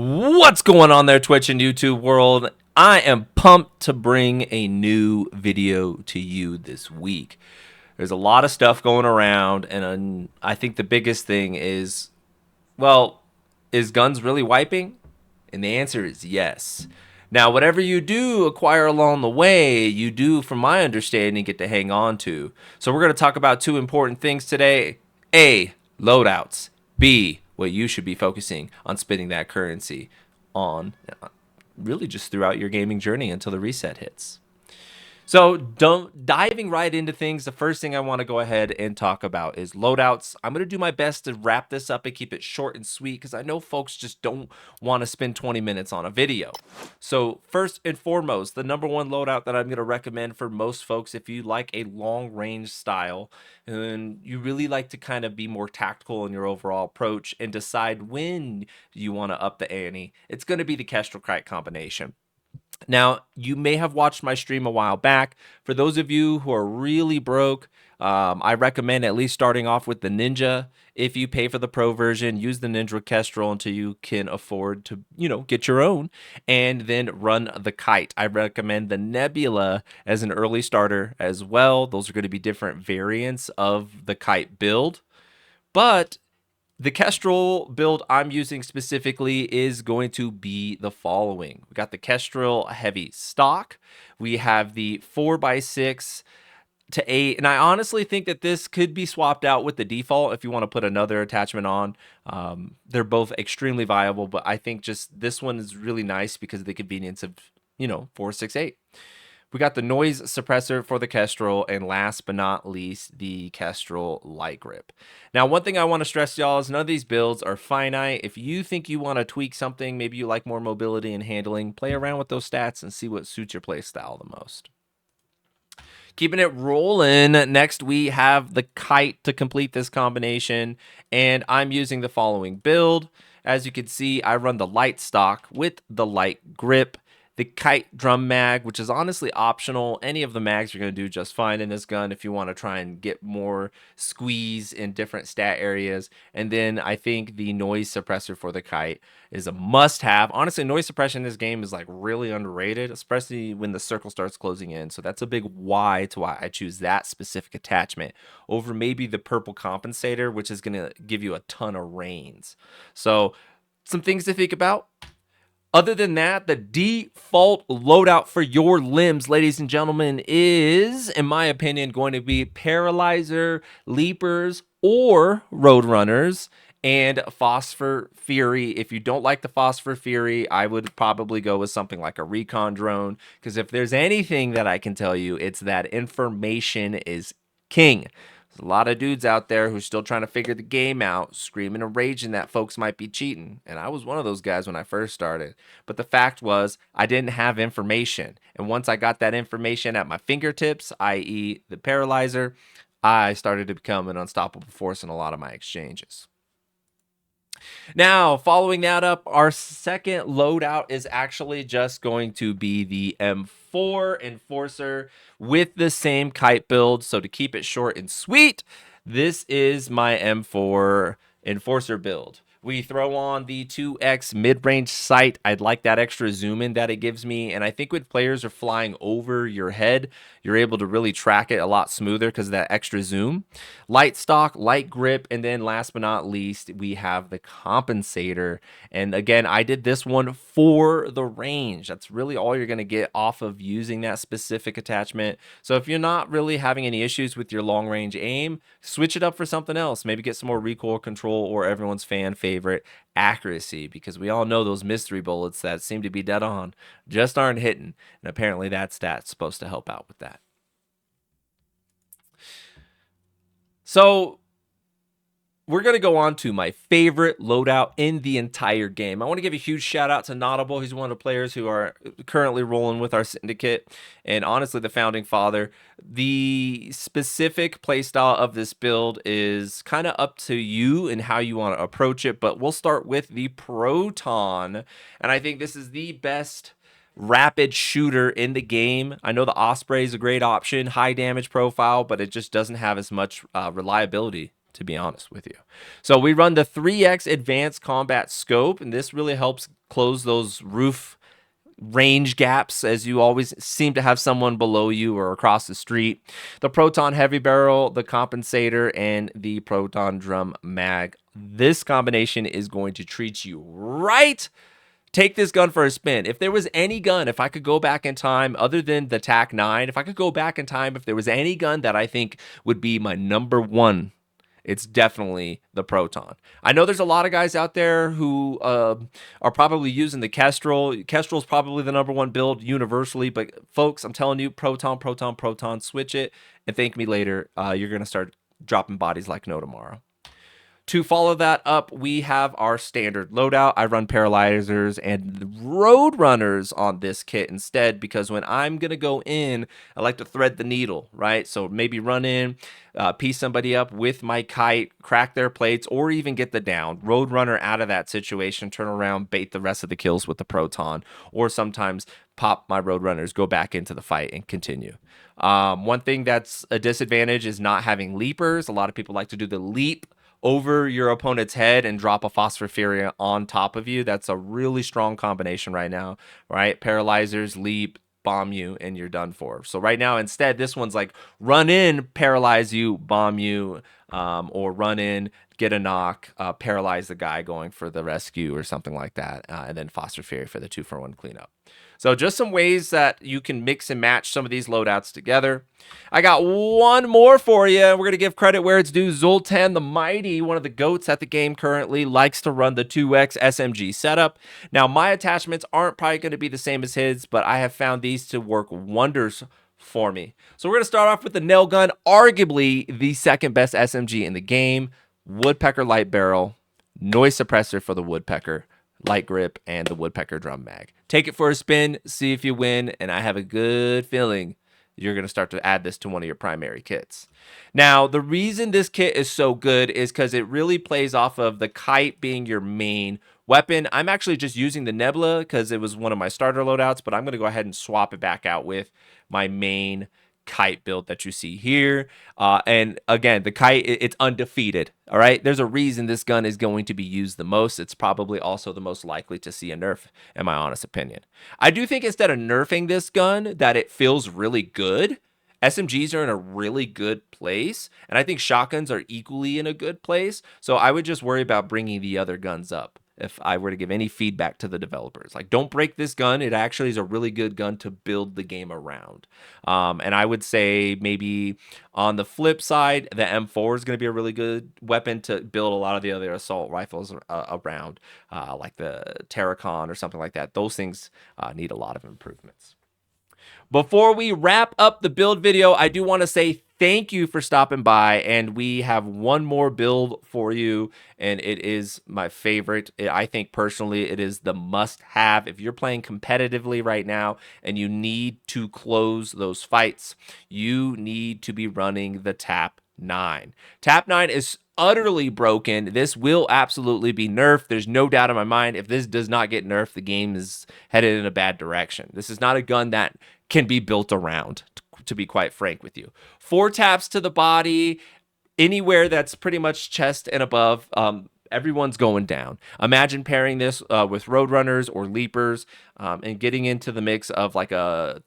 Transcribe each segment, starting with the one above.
What's going on there, Twitch and YouTube world? I am pumped to bring a new video to you this week. There's a lot of stuff going around, and I think the biggest thing is, well, is GUNZZ really wiping? And the answer is yes. Now, whatever you do acquire along the way, you do, from my understanding, get to hang on to. So we're going to talk about two important things today. A, loadouts. B, what you should be focusing on spending that currency on, really just throughout your gaming journey until the reset hits. So diving right into things, the first thing I want to go ahead and talk about is loadouts. I'm going to do my best to wrap this up and keep it short and sweet because I know folks just don't want to spend 20 minutes on a video. So first and foremost, the number one loadout that I'm going to recommend for most folks, if you like a long range style and you really like to kind of be more tactical in your overall approach and decide when you want to up the ante, it's going to be the Kestrel Kite combination. Now, you may have watched my stream a while back. For those of you who are really broke, I recommend at least starting off with the Ninja. If you pay for the pro version, use the Ninja Kestrel until you can afford to, get your own, and then run the Kite. I recommend the Nebula as an early starter as well. Those are going to be different variants of the Kite build. But the Kestrel build I'm using specifically is going to be the following. We got the Kestrel heavy stock. We have the 4x6 to 8. And I honestly think that this could be swapped out with the default if you want to put another attachment on. They're both extremely viable, but I think just this one is really nice because of the convenience of, 468. We got the noise suppressor for the Kestrel, and last but not least, the Kestrel light grip. Now, one thing I want to stress, y'all, is none of these builds are finite. If you think you want to tweak something, maybe you like more mobility and handling, play around with those stats and see what suits your play style the most. Keeping it rolling, next we have the Kite to complete this combination, and I'm using the following build. As you can see, I run the light stock with the light grip, the Kite drum mag, which is honestly optional. Any of the mags are going to do just fine in this gun if you want to try and get more squeeze in different stat areas. And then I think the noise suppressor for the Kite is a must-have. Honestly, noise suppression in this game is like really underrated, especially when the circle starts closing in. So that's a big why to why I choose that specific attachment over maybe the purple compensator, which is going to give you a ton of range. So some things to think about. Other than that, the default loadout for your limbs, ladies and gentlemen, is, in my opinion, going to be Paralyzer, Leapers, or Roadrunners, and Phosphor Fury. If you don't like the Phosphor Fury, I would probably go with something like a Recon Drone, because if there's anything that I can tell you, it's that information is king. There's a lot of dudes out there who's still trying to figure the game out, screaming and raging that folks might be cheating. And I was one of those guys when I first started. But the fact was, I didn't have information. And once I got that information at my fingertips, i.e. the Paralyzer, I started to become an unstoppable force in a lot of my exchanges. Now, following that up, our second loadout is actually just going to be the M4 Enforcer with the same Kite build. So to keep it short and sweet, this is my M4 Enforcer build. We throw on the 2x mid-range sight. I'd like that extra zoom in that it gives me. And I think when players are flying over your head, you're able to really track it a lot smoother because of that extra zoom. Light stock, light grip, and then last but not least, we have the compensator. And again, I did this one for the range. That's really all you're going to get off of using that specific attachment. So if you're not really having any issues with your long range aim, switch it up for something else. Maybe get some more recoil control or everyone's fan favorite, accuracy, because we all know those mystery bullets that seem to be dead on just aren't hitting. And apparently that stat's supposed to help out with that. So we're going to go on to my favorite loadout in the entire game. I want to give a huge shout out to Notable. He's one of the players who are currently rolling with our syndicate, and honestly the founding father. The specific playstyle of this build is kind of up to you and how you want to approach it, but we'll start with the Proton, and I think this is the best rapid shooter in the game. I know the Osprey is a great option, high damage profile, but it just doesn't have as much reliability to be honest with you. So we run the 3X Advanced Combat Scope, and this really helps close those roof range gaps as you always seem to have someone below you or across the street. The Proton Heavy Barrel, the Compensator, and the Proton Drum Mag. This combination is going to treat you right. Take this gun for a spin. If there was any gun, if I could go back in time, other than the TAC-9, if I could go back in time, if there was any gun that I think would be my number one, it's definitely the Proton. I know there's a lot of guys out there who are probably using the Kestrel. Kestrel's probably the number one build universally, but folks, I'm telling you, Proton, Proton, Proton, switch it and thank me later. You're going to start dropping bodies like no tomorrow. To follow that up, we have our standard loadout. I run paralyzers and road runners on this kit instead because when I'm going to go in, I like to thread the needle, right? So maybe run in, piece somebody up with my kite, crack their plates, or even get the down. Road runner out of that situation, turn around, bait the rest of the kills with the Proton, or sometimes pop my road runners, go back into the fight and continue. One thing that's a disadvantage is not having leapers. A lot of people like to do the leap over your opponent's head and drop a Phosphofuria on top of you. That's a really strong combination right now, right? Paralyzers, leap, bomb you, and you're done for. So right now, instead, this one's like run in, paralyze you, bomb you, or run in, get a knock, paralyze the guy going for the rescue or something like that, and then Phosphofuria for the 2-for-1 cleanup. So just some ways that you can mix and match some of these loadouts together. I got one more for you. We're going to give credit where it's due. Zoltan the Mighty, one of the GOATs at the game currently, likes to run the 2X SMG setup. Now, my attachments aren't probably going to be the same as his, but I have found these to work wonders for me. So we're going to start off with the nail gun, arguably the second best SMG in the game. Woodpecker light barrel, noise suppressor for the Woodpecker, light grip, and the Woodpecker drum mag. Take it for a spin, see if you win, and I have a good feeling you're going to start to add this to one of your primary kits. Now, the reason this kit is so good is because it really plays off of the kite being your main weapon. I'm actually just using the Nebula because it was one of my starter loadouts, but I'm going to go ahead and swap it back out with my main kite build that you see here. And again, the kite, it's undefeated. All right. There's a reason this gun is going to be used the most. It's probably also the most likely to see a nerf, in my honest opinion. I do think instead of nerfing this gun, that it feels really good. SMGs are in a really good place, and I think shotguns are equally in a good place. So I would just worry about bringing the other guns up if I were to give any feedback to the developers. Like, don't break this gun. It actually is a really good gun to build the game around. And I would say maybe on the flip side, the M4 is going to be a really good weapon to build a lot of the other assault rifles around, like the Terracon or something like that. Those things need a lot of improvements. Before we wrap up the build video, I do want to say thank you for stopping by, and we have one more build for you, and it is my favorite. I think personally it is the must-have. If you're playing competitively right now and you need to close those fights, you need to be running the TAC-9. TAC-9 is utterly broken. This will absolutely be nerfed. There's no doubt in my mind. If this does not get nerfed, the game is headed in a bad direction. This is not a gun that can be built around, to be quite frank with you. 4 taps to the body, anywhere that's pretty much chest and above, everyone's going down. Imagine pairing this with Roadrunners or Leapers and getting into the mix of like a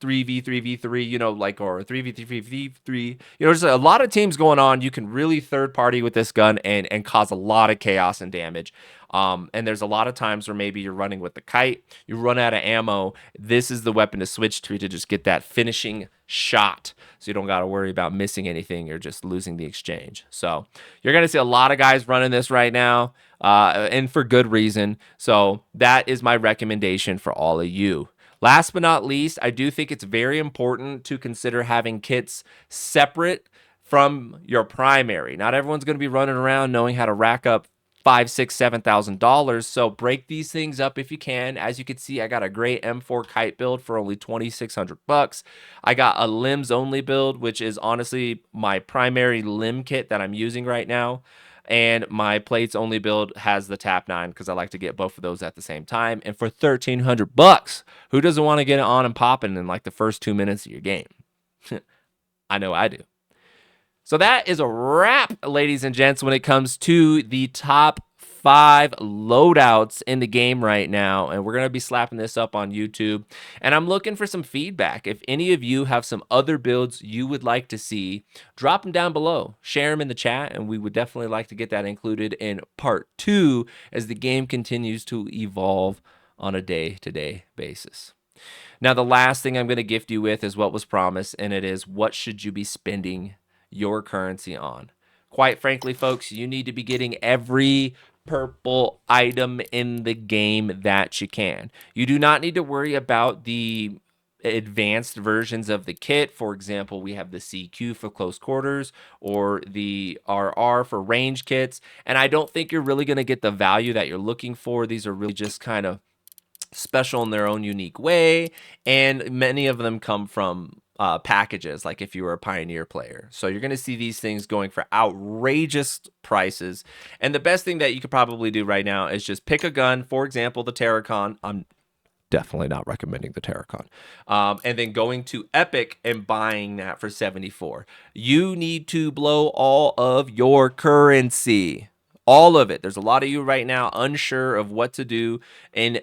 3v3v3, you know, like, or 3v3v3, you know, there's a lot of teams going on. You can really third party with this gun and cause a lot of chaos and damage. And there's a lot of times where maybe you're running with the kite, you run out of ammo. This is the weapon to switch to just get that finishing shot. So you don't got to worry about missing anything or just losing the exchange. So you're going to see a lot of guys running this right now, and for good reason. So that is my recommendation for all of you. Last but not least, I do think it's very important to consider having kits separate from your primary. Not everyone's going to be running around knowing how to rack up $5,000, $6,000, $7,000. So break these things up if you can. As you can see, I got a great M4 kite build for only $2,600. I got a limbs only build, which is honestly my primary limb kit that I'm using right now. And my plates only build has the TAC-9 because I like to get both of those at the same time. And for $1,300, who doesn't want to get it on and popping in like the first 2 minutes of your game? I know I do. So that is a wrap, ladies and gents, when it comes to the top 5 loadouts in the game right now. And we're going to be slapping this up on YouTube. And I'm looking for some feedback. If any of you have some other builds you would like to see, drop them down below. Share them in the chat, and we would definitely like to get that included in part 2 as the game continues to evolve on a day-to-day basis. Now, the last thing I'm going to gift you with is what was promised, and it is, what should you be spending your currency on? Quite frankly, folks, you need to be getting every purple item in the game that you can. You do not need to worry about the advanced versions of the kit. For example, we have the CQ for close quarters or the RR for range kits, and I don't think you're really going to get the value that you're looking for. These are really just kind of special in their own unique way, and many of them come from packages, like if you were a Pioneer player. So you're going to see these things going for outrageous prices, and the best thing that you could probably do right now is just pick a gun, for example, the Terracon. I'm definitely not recommending the Terracon. And then going to Epic and buying that for 74. You need to blow all of your currency. All of it. There's a lot of you right now unsure of what to do and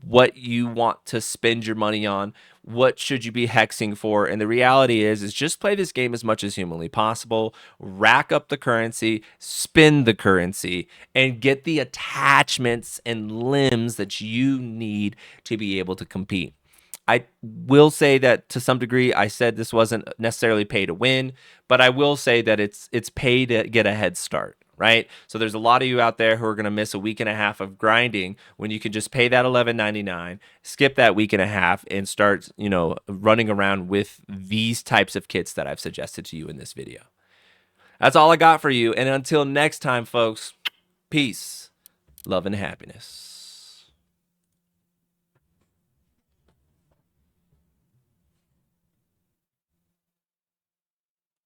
what you want to spend your money on. What should you be hexing for? And the reality is just play this game as much as humanly possible. Rack up the currency, spend the currency, and get the attachments and limbs that you need to be able to compete. I will say that to some degree, I said this wasn't necessarily pay to win, but I will say that it's pay to get a head start. Right? So there's a lot of you out there who are going to miss a week and a half of grinding when you can just pay that $11.99, skip that week and a half, and start, running around with these types of kits that I've suggested to you in this video. That's all I got for you. And until next time, folks, peace, love, and happiness.